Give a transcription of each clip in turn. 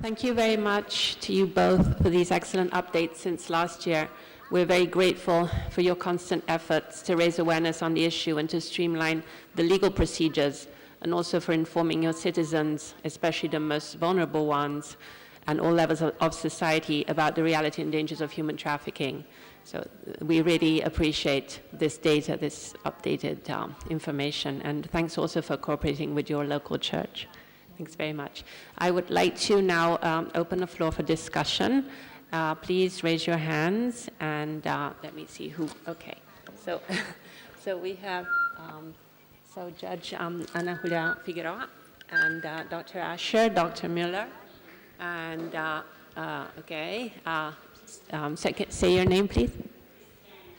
Thank you very much to you both for these excellent updates since last year. We're very grateful for your constant efforts to raise awareness on the issue and to streamline the legal procedures, and also for informing your citizens, especially the most vulnerable ones, and all levels of society about the reality and dangers of human trafficking. So we really appreciate this data, this updated information, and thanks also for cooperating with your local church. Thanks very much. I would like to now open the floor for discussion. Please raise your hands, and let me see who. Okay, so so we have Judge Ana Julia Figueroa and Dr. Asher, Dr. Miller, and okay. Say your name, please.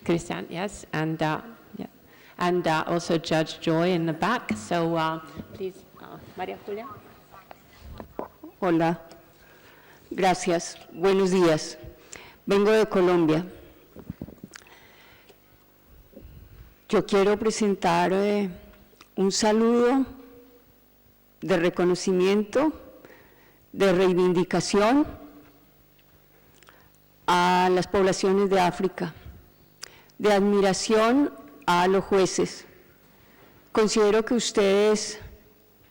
Christian, yes, and yeah, and also Judge Joy in the back. So please, María Julia. Hola, gracias. Buenos días. Vengo de Colombia. Yo quiero presentar un saludo de reconocimiento, de reivindicación a las poblaciones de África, de admiración a los jueces. Considero que ustedes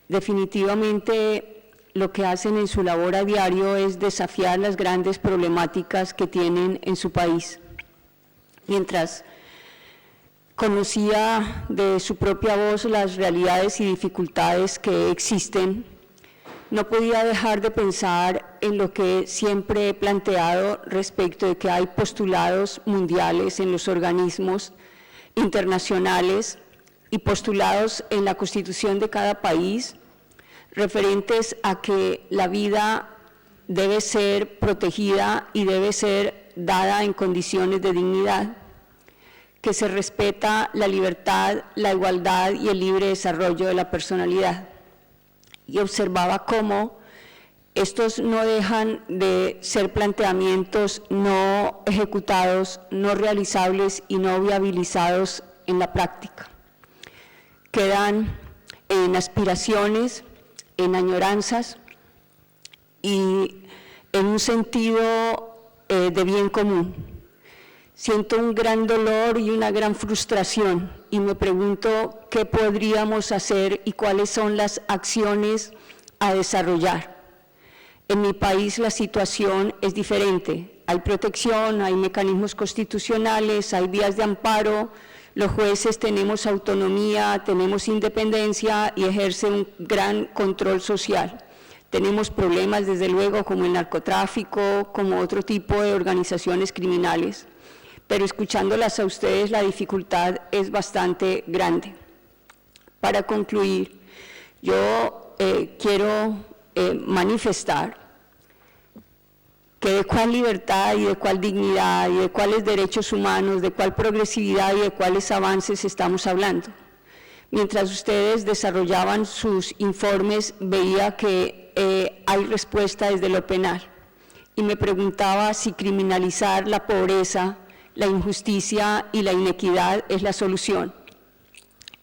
definitivamente lo que hacen en su labor a diario es desafiar las grandes problemáticas que tienen en su país. Mientras conocía de su propia voz las realidades y dificultades que existen, no podía dejar de pensar en lo que siempre he planteado respecto de que hay postulados mundiales en los organismos internacionales y postulados en la Constitución de cada país referentes a que la vida debe ser protegida y debe ser dada en condiciones de dignidad, que se respeta la libertad, la igualdad y el libre desarrollo de la personalidad. Y observaba cómo estos no dejan de ser planteamientos no ejecutados, no realizables y no viabilizados en la práctica. Quedan en aspiraciones, en añoranzas y en un sentido de bien común. Siento un gran dolor y una gran frustración y me pregunto qué podríamos hacer y cuáles son las acciones a desarrollar. En mi país la situación es diferente. Hay protección, hay mecanismos constitucionales, hay vías de amparo. Los jueces tenemos autonomía, tenemos independencia y ejercen un gran control social. Tenemos problemas, desde luego, como el narcotráfico, como otro tipo de organizaciones criminales, pero escuchándolas a ustedes la dificultad es bastante grande. Para concluir, yo quiero manifestar que de cuál libertad y de cuál dignidad y de cuáles derechos humanos, de cuál progresividad y de cuáles avances estamos hablando. Mientras ustedes desarrollaban sus informes, veía que hay respuesta desde lo penal y me preguntaba si criminalizar la pobreza, la injusticia y la inequidad es la solución.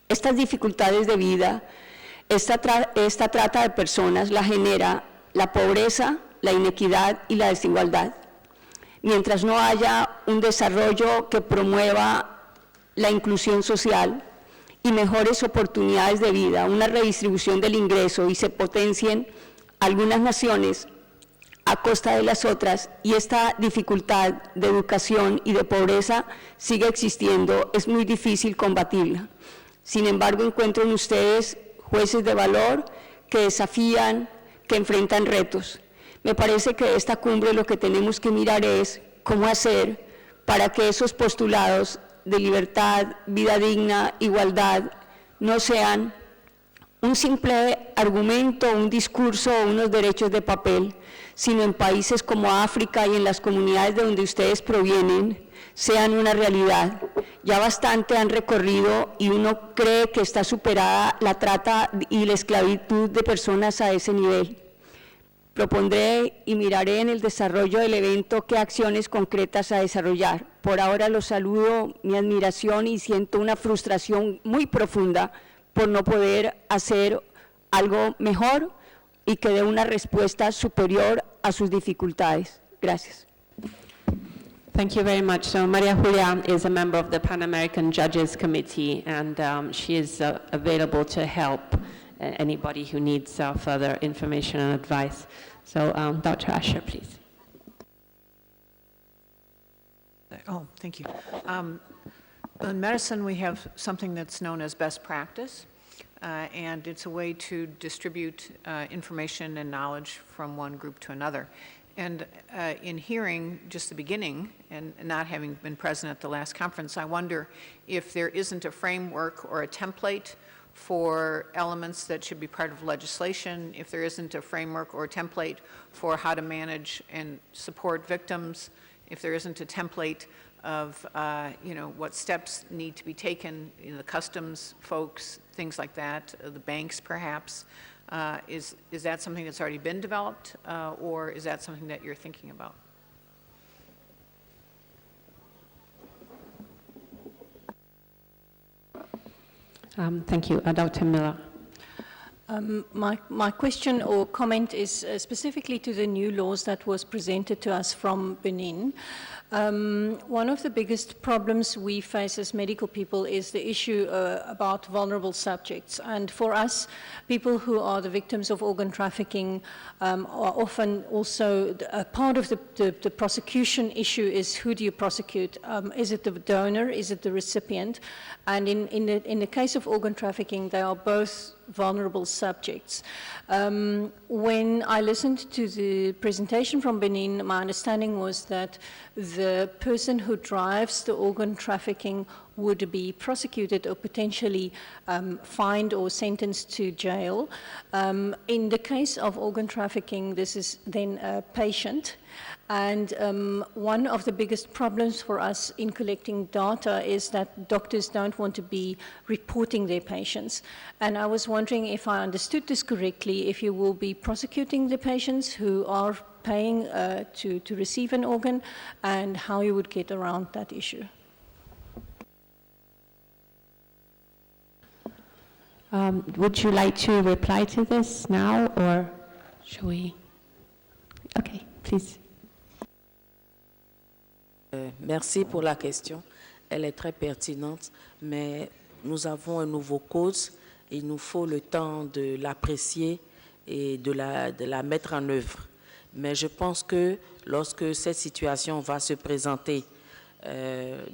Estas dificultades de vida, esta trata de personas la genera la pobreza, la inequidad y la desigualdad. Mientras no haya un desarrollo que promueva la inclusión social y mejores oportunidades de vida, una redistribución del ingreso y se potencien algunas naciones a costa de las otras, y esta dificultad de educación y de pobreza sigue existiendo, es muy difícil combatirla. Sin embargo, encuentro en ustedes jueces de valor que desafían, que enfrentan retos. Me parece que de esta cumbre lo que tenemos que mirar es cómo hacer para que esos postulados de libertad, vida digna, igualdad, no sean un simple argumento, un discurso o unos derechos de papel, sino en países como África y en las comunidades de donde ustedes provienen, sean una realidad. Ya bastante han recorrido y uno cree que está superada la trata y la esclavitud de personas a ese nivel. Propondré y miraré en el desarrollo del evento qué acciones concretas a desarrollar. Por ahora los saludo, mi admiración, y siento una frustración muy profunda por no poder hacer algo mejor y que dé una respuesta superior a sus dificultades. Gracias. Thank you very much. So Maria Julia is a member of the Pan American Judges Committee, and she is available to help anybody who needs further information and advice. So Dr. Asher, please. Oh, thank you. In medicine, we have something that's known as best practice, and it's a way to distribute information and knowledge from one group to another. And in hearing just the beginning, and not having been present at the last conference, I wonder if there isn't a framework or a template for elements that should be part of legislation, if there isn't a framework or a template for how to manage and support victims, if there isn't a template of what steps need to be taken, the customs folks, things like that, the banks perhaps. Is that something that's already been developed, or is that something that you're thinking about? Thank you. Dr. Miller. My question or comment is specifically to the new laws that was presented to us from Benin. One of the biggest problems we face as medical people is the issue about vulnerable subjects. And for us, people who are the victims of organ trafficking are often also part of the prosecution issue is who do you prosecute? Is it the donor? Is it the recipient? And in the case of organ trafficking, they are both vulnerable subjects. When I listened to the presentation from Benin, my understanding was that the person who drives the organ trafficking would be prosecuted or potentially fined or sentenced to jail. In the case of organ trafficking, this is then a patient. And one of the biggest problems for us in collecting data is that doctors don't want to be reporting their patients. And I was wondering if I understood this correctly, if you will be prosecuting the patients who are paying to receive an organ, and how you would get around that issue. Would you like to reply to this now, or should we? Okay, please. Merci pour la question. Elle est très pertinente, mais nous avons un nouveau code. Il nous faut le temps de l'apprécier et de la mettre en œuvre. Mais je pense que lorsque cette situation va se présenter,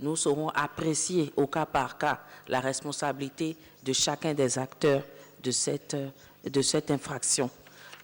nous saurons apprécier au cas par cas la responsabilité de chacun des acteurs de cette infraction.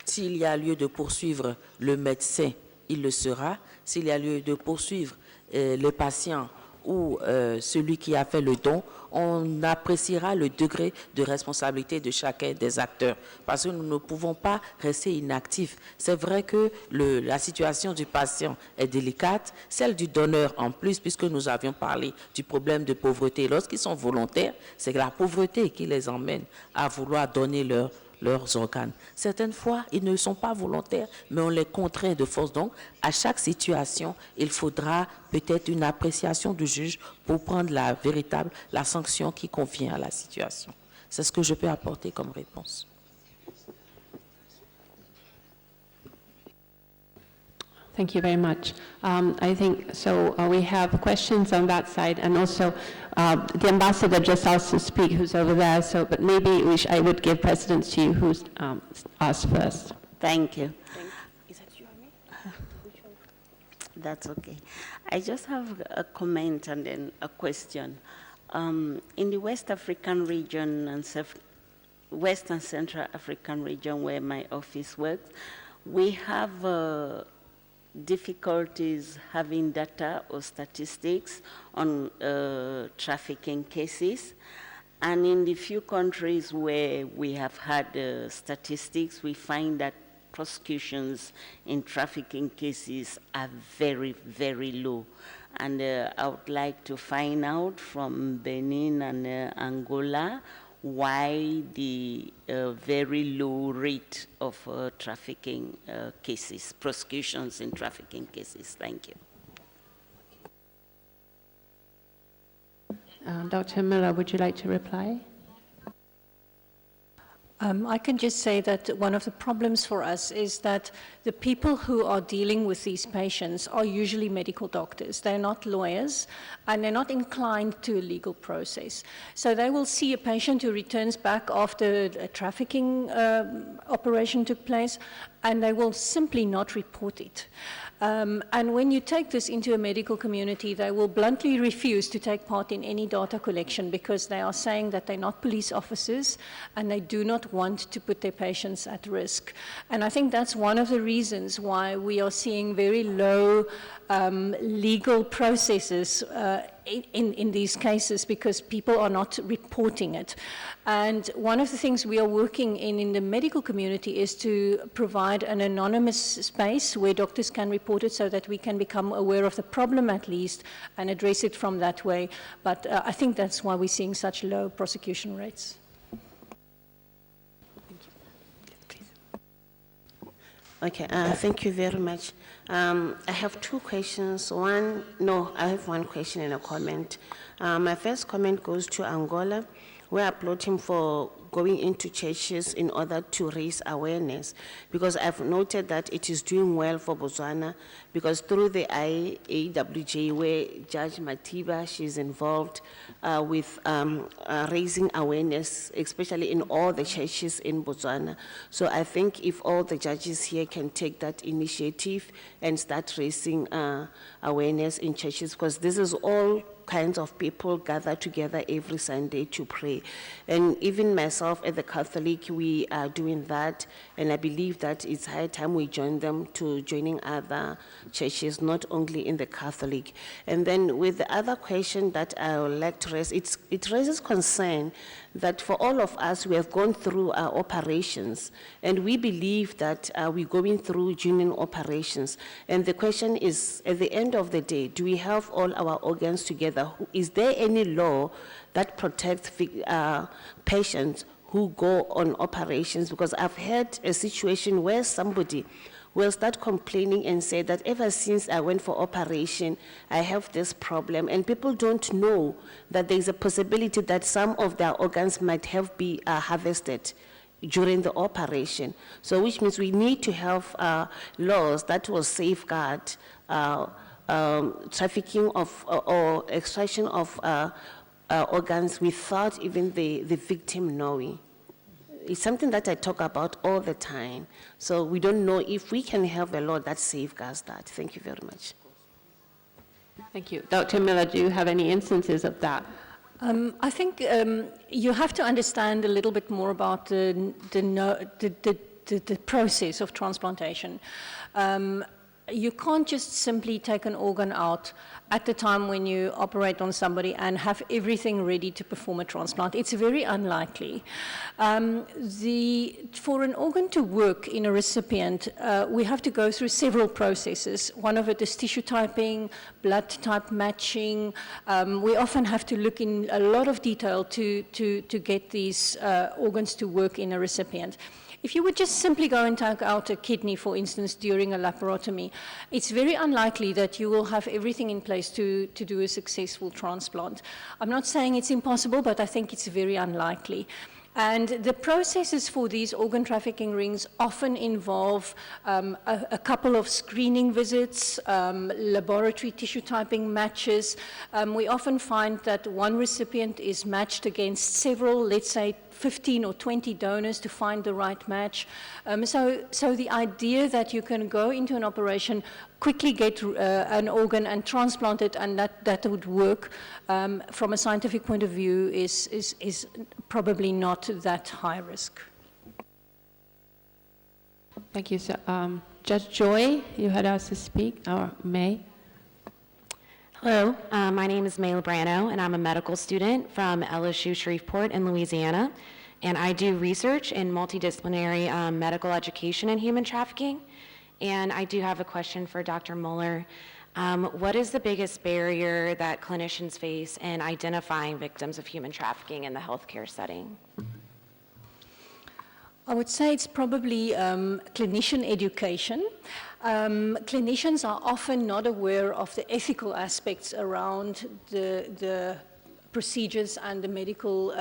S'il y a lieu de poursuivre le médecin, il le sera. S'il y a lieu de poursuivre le patient ou celui qui a fait le don, on appréciera le degré de responsabilité de chacun des acteurs. Parce que nous ne pouvons pas rester inactifs. C'est vrai que la situation du patient est délicate, celle du donneur en plus, puisque nous avions parlé du problème de pauvreté. Lorsqu'ils sont volontaires, c'est la pauvreté qui les emmène à vouloir donner leurs organes. Certaines fois, ils ne sont pas volontaires, mais on les contraint de force. Donc, à chaque situation, il faudra peut-être une appréciation du juge pour prendre la sanction qui convient à la situation. C'est ce que je peux apporter comme réponse. Thank you very much. I think, so we have questions on that side, and also the ambassador just asked to speak, who's over there, so, but maybe I would give precedence to you, who's asked first. Thank you. Is that you or me? That's okay. I just have a comment and then a question. In the West African region and West and Central African region where my office works, we have difficulties having data or statistics on trafficking cases. And in the few countries where we have had statistics, we find that prosecutions in trafficking cases are very, very low. And I would like to find out from Benin and Angola why the very low rate of trafficking cases, prosecutions in trafficking cases. Thank you. Dr. Miller, would you like to reply? I can just say that one of the problems for us is that the people who are dealing with these patients are usually medical doctors. They're not lawyers, and they're not inclined to a legal process. So they will see a patient who returns back after a trafficking operation took place, and they will simply not report it. And when you take this into a medical community, they will bluntly refuse to take part in any data collection because they are saying that they're not police officers and they do not want to put their patients at risk. And I think that's one of the reasons why we are seeing very low legal processes in these cases, because people are not reporting it. And one of the things we are working in the medical community is to provide an anonymous space where doctors can report it so that we can become aware of the problem at least and address it from that way. But I think that's why we're seeing such low prosecution rates. Okay, thank you very much. I have two questions. I have one question and a comment. My first comment goes to Angola. We are plotting for going into churches in order to raise awareness, because I've noted that it is doing well for Botswana, because through the IAWJ, where Judge Matiba, she's involved with raising awareness, especially in all the churches in Botswana. So I think if all the judges here can take that initiative and start raising awareness in churches, because this is all kinds of people gather together every Sunday to pray. And even myself as a Catholic, we are doing that, and I believe that it's high time we join them to joining other churches, not only in the Catholic. And then with the other question that I would like to raise, it raises concern that for all of us, we have gone through our operations, and we believe that we're going through genuine operations. And the question is, at the end of the day, do we have all our organs together? Is there any law that protects patients who go on operations? Because I've had a situation where somebody will start complaining and say that ever since I went for operation, I have this problem, and people don't know that there's a possibility that some of their organs might have been harvested during the operation. So which means we need to have laws that will safeguard trafficking of or extraction of organs without even the victim knowing. It's something that I talk about all the time. So we don't know if we can have a law that safeguards that. Thank you very much. Thank you. Dr. Miller, do you have any instances of that? I think you have to understand a little bit more about the process of transplantation. You can't just simply take an organ out at the time when you operate on somebody and have everything ready to perform a transplant. It's very unlikely. For an organ to work in a recipient, we have to go through several processes. One of it is tissue typing, blood type matching. We often have to look in a lot of detail to get these organs to work in a recipient. If you would just simply go and take out a kidney, for instance, during a laparotomy, it's very unlikely that you will have everything in place to do a successful transplant. I'm not saying it's impossible, but I think it's very unlikely. And the processes for these organ trafficking rings often involve a couple of screening visits, laboratory tissue typing matches. We often find that one recipient is matched against several, let's say 15 or 20 donors to find the right match. So the idea that you can go into an operation, quickly get an organ and transplant it, and that would work from a scientific point of view is probably not that high risk. Thank you. So, Judge Joy, you had asked to speak, or May? Hello, my name is May Labrano, and I'm a medical student from LSU Shreveport in Louisiana, and I do research in multidisciplinary medical education and human trafficking. And I do have a question for Dr. Muller. What is the biggest barrier that clinicians face in identifying victims of human trafficking in the healthcare setting? I would say it's probably clinician education. Clinicians are often not aware of the ethical aspects around the procedures and the medical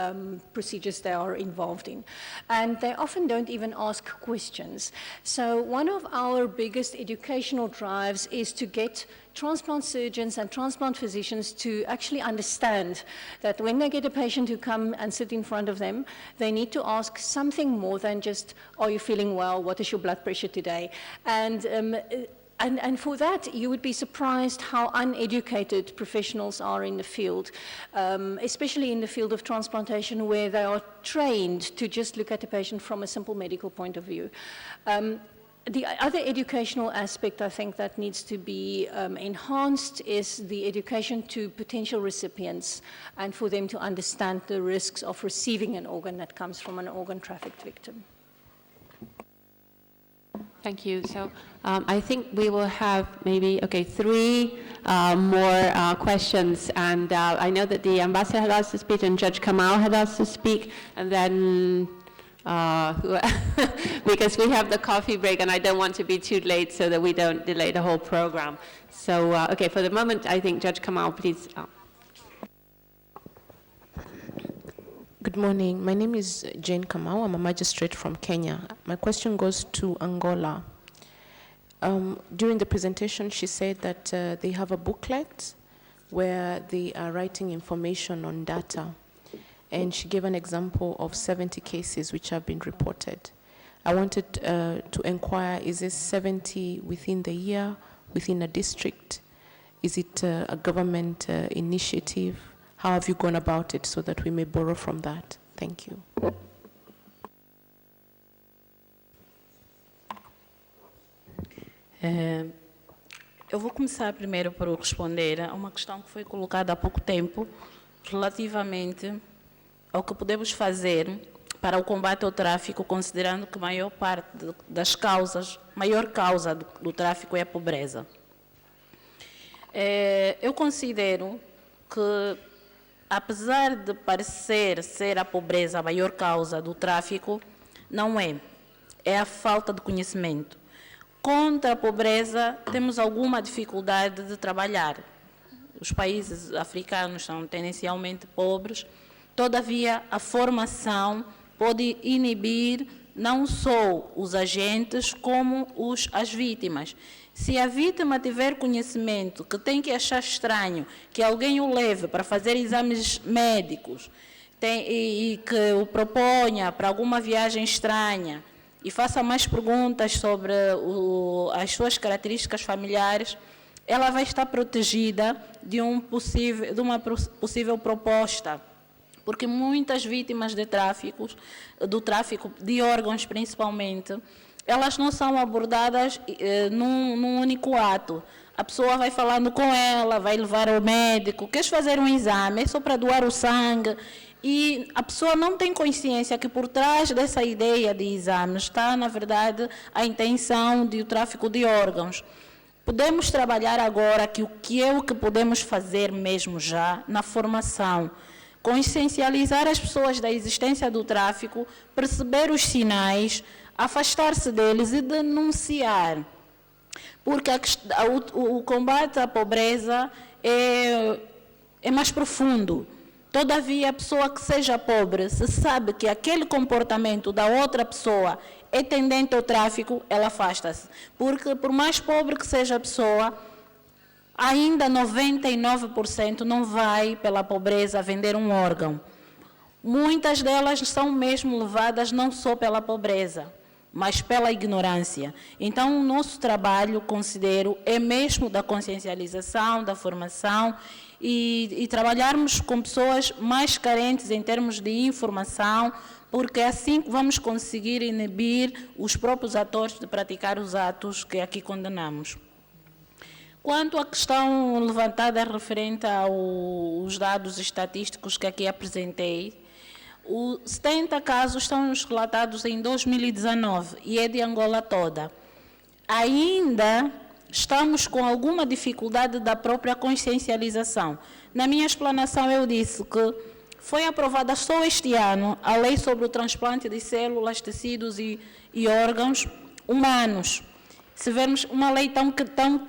procedures they are involved in. And they often don't even ask questions. So one of our biggest educational drives is to get transplant surgeons and transplant physicians to actually understand that when they get a patient to come and sit in front of them, they need to ask something more than just, are you feeling well? What is your blood pressure today? And for that, you would be surprised how uneducated professionals are in the field, especially in the field of transplantation, where they are trained to just look at the patient from a simple medical point of view. The other educational aspect I think that needs to be enhanced is the education to potential recipients and for them to understand the risks of receiving an organ that comes from an organ-trafficked victim. Thank you. So I think we will have maybe, three more questions. And I know that the ambassador had asked to speak and Judge Kamau had asked to speak. And then, because we have the coffee break and I don't want to be too late so that we don't delay the whole program. So, for the moment, I think Judge Kamau, please. Good morning. My name is Jane Kamau. I'm a magistrate from Kenya. My question goes to Angola. During the presentation, she said that they have a booklet where they are writing information on data. And she gave an example of 70 cases which have been reported. I wanted to inquire, is this 70 within the year, within a district? Is it a government initiative? How have you gone about it so that we may borrow from that? Thank you. Eu vou começar primeiro por responder a uma questão que foi colocada há pouco tempo relativamente ao que podemos fazer para o combate ao tráfico, considerando que a maior parte das causas, maior causa do tráfico é a pobreza. Eu considero que, apesar de parecer ser a pobreza a maior causa do tráfico, não é. É a falta de conhecimento. Contra a pobreza, temos alguma dificuldade de trabalhar. Os países africanos são tendencialmente pobres, todavia a formação pode inibir não só os agentes, como as vítimas. Se a vítima tiver conhecimento que tem que achar estranho que alguém o leve para fazer exames médicos e que o proponha para alguma viagem estranha e faça mais perguntas sobre as suas características familiares, ela vai estar protegida de uma possível proposta. Porque muitas vítimas de do tráfico de órgãos principalmente, elas não são abordadas num único ato. A pessoa vai falando com ela, vai levar ao médico, quer fazer um exame, é só para doar o sangue. E a pessoa não tem consciência que por trás dessa ideia de exame está, na verdade, a intenção do tráfico de órgãos. Podemos trabalhar agora o que podemos fazer mesmo já na formação. Consciencializar as pessoas da existência do tráfico, perceber os sinais, afastar-se deles e denunciar. Porque o combate à pobreza é mais profundo. Todavia, a pessoa que seja pobre, se sabe que aquele comportamento da outra pessoa é tendente ao tráfico, ela afasta-se. Porque, por mais pobre que seja a pessoa, ainda 99% não vai, pela pobreza, vender um órgão. Muitas delas são mesmo levadas não só pela pobreza, mas pela ignorância. Então, o nosso trabalho, considero, é mesmo da consciencialização, da formação e trabalharmos com pessoas mais carentes em termos de informação, porque assim vamos conseguir inibir os próprios atores de praticar os atos que aqui condenamos. Quanto à questão levantada referente aos dados estatísticos que aqui apresentei, os 70 casos estão relatados em 2019 e é de Angola toda. Ainda estamos com alguma dificuldade da própria consciencialização. Na minha explanação eu disse que foi aprovada só este ano a lei sobre o transplante de células, tecidos e órgãos humanos. Se vermos uma lei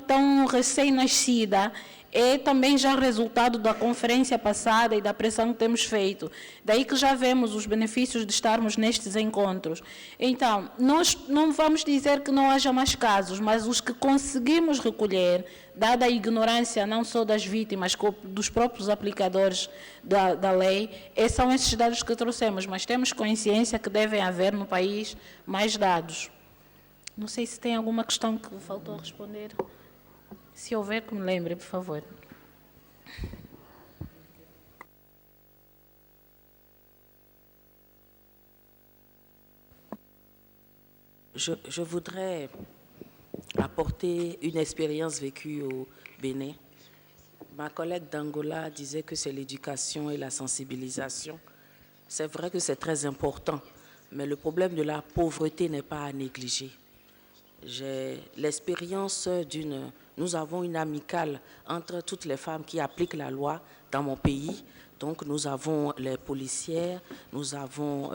tão recém-nascida, é também já resultado da conferência passada e da pressão que temos feito. Daí que já vemos os benefícios de estarmos nestes encontros. Então, nós não vamos dizer que não haja mais casos, mas os que conseguimos recolher, dada a ignorância não só das vítimas, como dos próprios aplicadores da lei, são esses dados que trouxemos, mas temos consciência que devem haver no país mais dados. Não sei se tem alguma questão que faltou responder. Se houver, que me lembre, por favor. Je voudrais apporter une expérience vécue au Bénin. Ma collègue d'Angola disait que c'est l'éducation et la sensibilisation. C'est vrai que c'est très important, mais le problème de la pauvreté n'est pas à négliger. J'ai l'expérience nous avons une amicale entre toutes les femmes qui appliquent la loi dans mon pays. Donc nous avons les policières, nous avons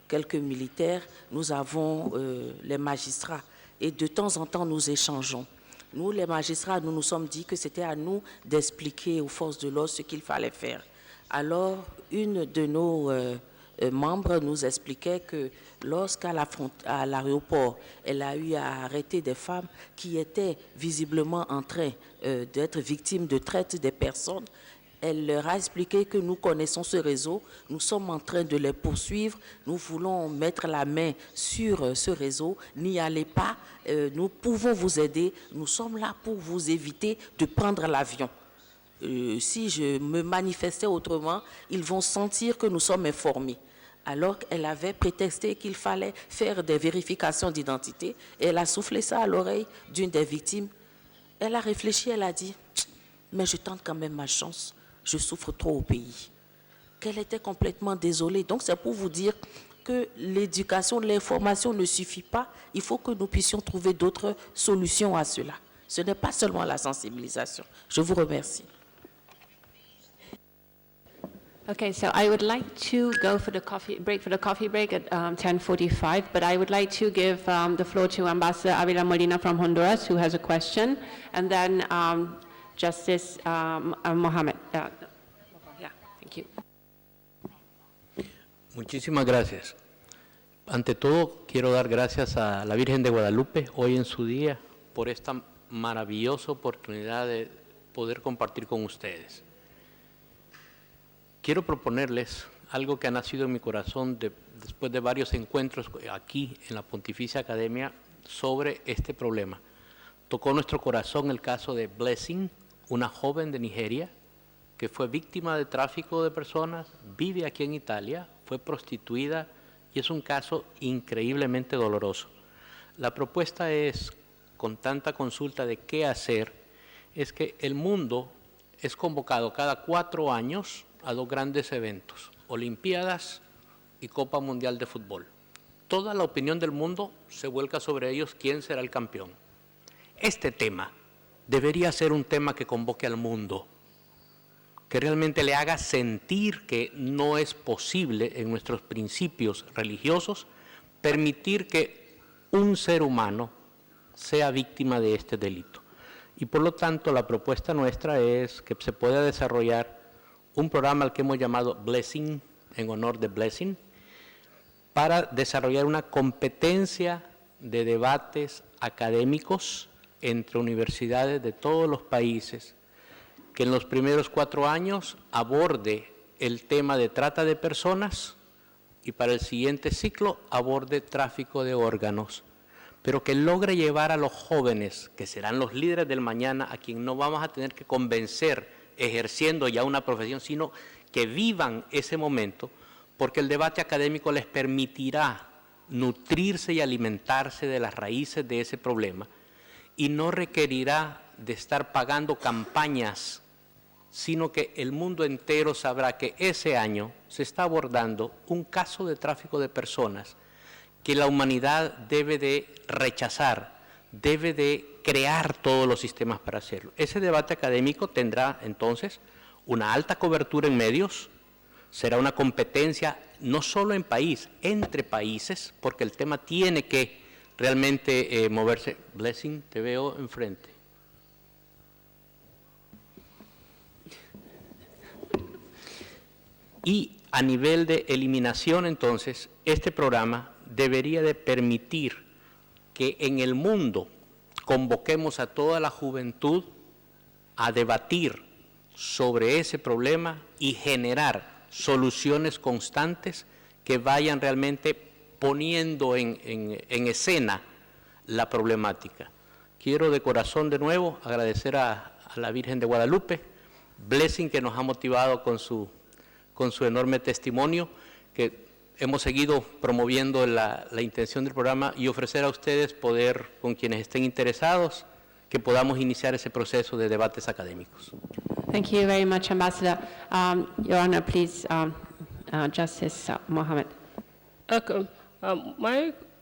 quelques militaires, nous avons les magistrats. Et de temps en temps, nous échangeons. Nous, les magistrats, nous nous sommes dit que c'était à nous d'expliquer aux forces de l'ordre ce qu'il fallait faire. Alors, une de nos membres nous expliquait que lorsqu'à l'aéroport, elle a eu à arrêter des femmes qui étaient visiblement en train d'être victimes de traite des personnes, elle leur a expliqué que nous connaissons ce réseau, nous sommes en train de les poursuivre, nous voulons mettre la main sur ce réseau, n'y allez pas, nous pouvons vous aider, nous sommes là pour vous éviter de prendre l'avion. Si je me manifestais autrement, ils vont sentir que nous sommes informés. Alors qu'elle avait prétexté qu'il fallait faire des vérifications d'identité, et elle a soufflé ça à l'oreille d'une des victimes. Elle a réfléchi, elle a dit, mais je tente quand même ma chance, je souffre trop au pays. Qu'elle était complètement désolée. Donc c'est pour vous dire que l'éducation, l'information ne suffit pas, il faut que nous puissions trouver d'autres solutions à cela. Ce n'est pas seulement la sensibilisation. Je vous remercie. Okay, so I would like to go for the coffee break at 10:45, but I would like to give the floor to Ambassador Avila Molina from Honduras, who has a question, and then Justice Mohammed. Yeah, thank you. Muchísimas gracias. Ante todo, quiero dar gracias a la Virgen de Guadalupe, hoy en su día, por esta maravillosa oportunidad de poder compartir con ustedes. Quiero proponerles algo que ha nacido en mi corazón después de varios encuentros aquí en la Pontificia Academia sobre este problema. Tocó nuestro corazón el caso de Blessing, una joven de Nigeria que fue víctima de tráfico de personas, vive aquí en Italia, fue prostituida y es un caso increíblemente doloroso. La propuesta es, con tanta consulta de qué hacer, es que el mundo es convocado cada 4 años a 2 grandes eventos, Olimpiadas y Copa Mundial de Fútbol. Toda la opinión del mundo se vuelca sobre ellos, quién será el campeón. Este tema debería ser un tema que convoque al mundo, que realmente le haga sentir que no es posible en nuestros principios religiosos permitir que un ser humano sea víctima de este delito. Y por lo tanto la propuesta nuestra es que se pueda desarrollar un programa al que hemos llamado Blessing, en honor de Blessing, para desarrollar una competencia de debates académicos entre universidades de todos los países, que en los primeros 4 años aborde el tema de trata de personas y para el siguiente ciclo aborde tráfico de órganos, pero que logre llevar a los jóvenes, que serán los líderes del mañana, a quien no vamos a tener que convencer ejerciendo ya una profesión, sino que vivan ese momento, porque el debate académico les permitirá nutrirse y alimentarse de las raíces de ese problema y no requerirá de estar pagando campañas, sino que el mundo entero sabrá que ese año se está abordando un caso de tráfico de personas que la humanidad debe de rechazar, debe de crear todos los sistemas para hacerlo. Ese debate académico tendrá entonces una alta cobertura en medios, será una competencia no solo en país, entre países, porque el tema tiene que realmente moverse. Blessing, te veo enfrente. Y a nivel de eliminación, entonces, este programa debería de permitir que en el mundo convoquemos a toda la juventud a debatir sobre ese problema y generar soluciones constantes que vayan realmente poniendo en escena la problemática. Quiero de corazón de nuevo agradecer a la Virgen de Guadalupe, Blessing, que nos ha motivado con su enorme testimonio, que hemos seguido promoviendo la intención del programa, y ofrecer a ustedes poder, con quienes estén interesados, que podamos iniciar ese proceso de debates académicos. Thank you very much, Ambassador. Your Honor, please, Justice Mohammed. Okay.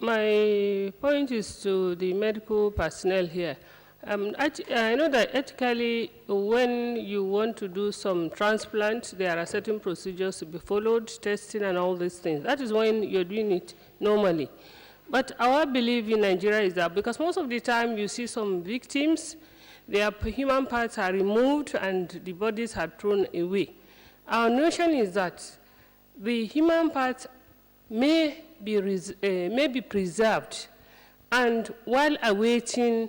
My point is to the medical personnel here. I know that ethically, when you want to do some transplant, there are certain procedures to be followed, testing and all these things. That is when you're doing it normally. But our belief in Nigeria is that because most of the time you see some victims, their human parts are removed and the bodies are thrown away. Our notion is that the human parts may be preserved, and while awaiting,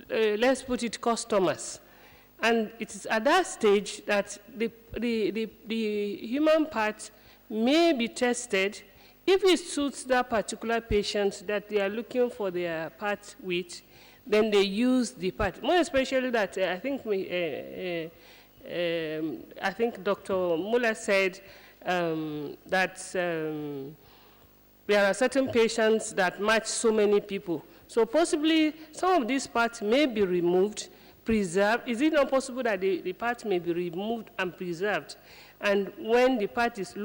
let's put it, customers. And it is at that stage that the human parts may be tested. If it suits that particular patient that they are looking for their part with, then they use the part. More especially that I think Dr. Muller said that there are certain patients that match so many people. So possibly some of these parts may be removed, preserved. Is it not possible that the part may be removed and preserved? And when the part is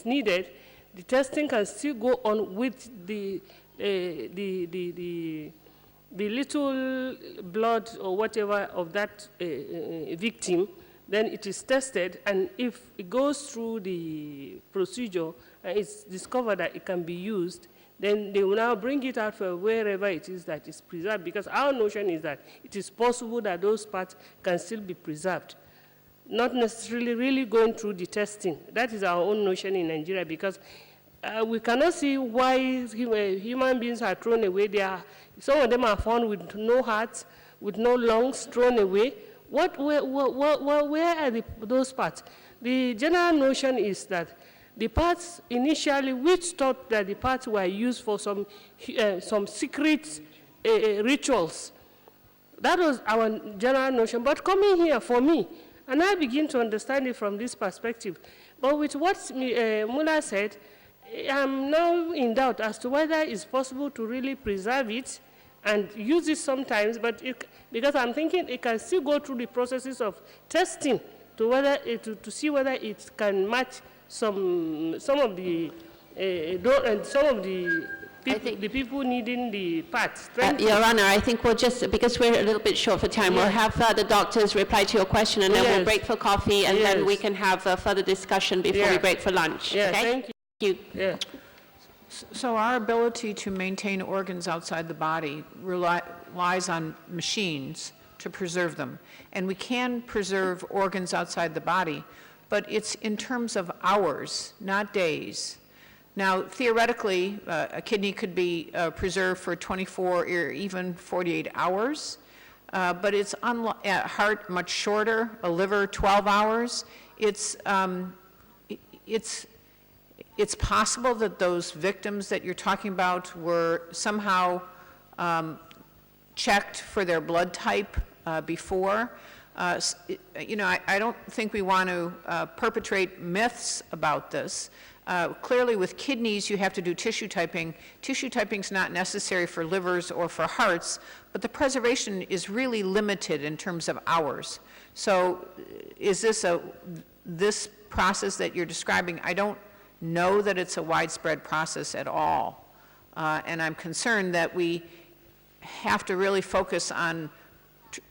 needed, the testing can still go on with the little blood or whatever of that victim. Then it is tested, and if it goes through the procedure and it's discovered that it can be used, then they will now bring it out for wherever it is that is preserved, because our notion is that it is possible that those parts can still be preserved, not necessarily really going through the testing. That is our own notion in Nigeria, because we cannot see why human beings are thrown away. Some of them are found with no hearts, with no lungs, thrown away. Where are those parts? The general notion is that the parts initially, which thought that the parts were used for some secret rituals. That was our general notion. But coming here for me, and I begin to understand it from this perspective. But with what Muller said, I'm now in doubt as to whether it's possible to really preserve it and use it sometimes, but because I'm thinking it can still go through the processes of testing to see whether it can match some of the people needing the parts. Your Honor, I think we'll just, because we're a little bit short for time, we'll have the doctors reply to your question, and then we'll break for coffee, and then we can have a further discussion before we break for lunch. Yeah, okay? thank you. Yeah. So our ability to maintain organs outside the body relies on machines to preserve them. And we can preserve organs outside the body, but it's in terms of hours, not days. Now, theoretically, a kidney could be preserved for 24 or even 48 hours, but it's a heart much shorter, a liver 12 hours. It's possible that those victims that you're talking about were somehow checked for their blood type before. I don't think we want to perpetrate myths about this. Clearly with kidneys, you have to do tissue typing. Tissue typing is not necessary for livers or for hearts, but the preservation is really limited in terms of hours. So is this process that you're describing? I don't know that it's a widespread process at all. And I'm concerned that we have to really focus on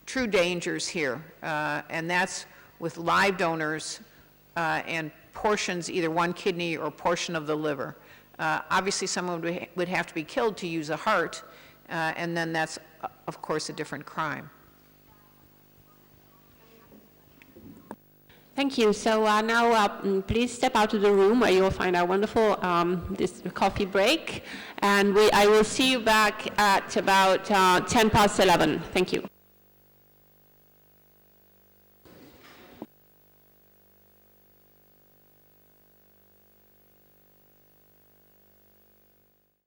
true dangers here, and that's with live donors and portions, either one kidney or portion of the liver. Obviously, someone would have to be killed to use a heart, and then that's, of course, a different crime. Thank you. So now please step out of the room where you'll find our wonderful this coffee break. And I will see you back at about 10 past 11. Thank you.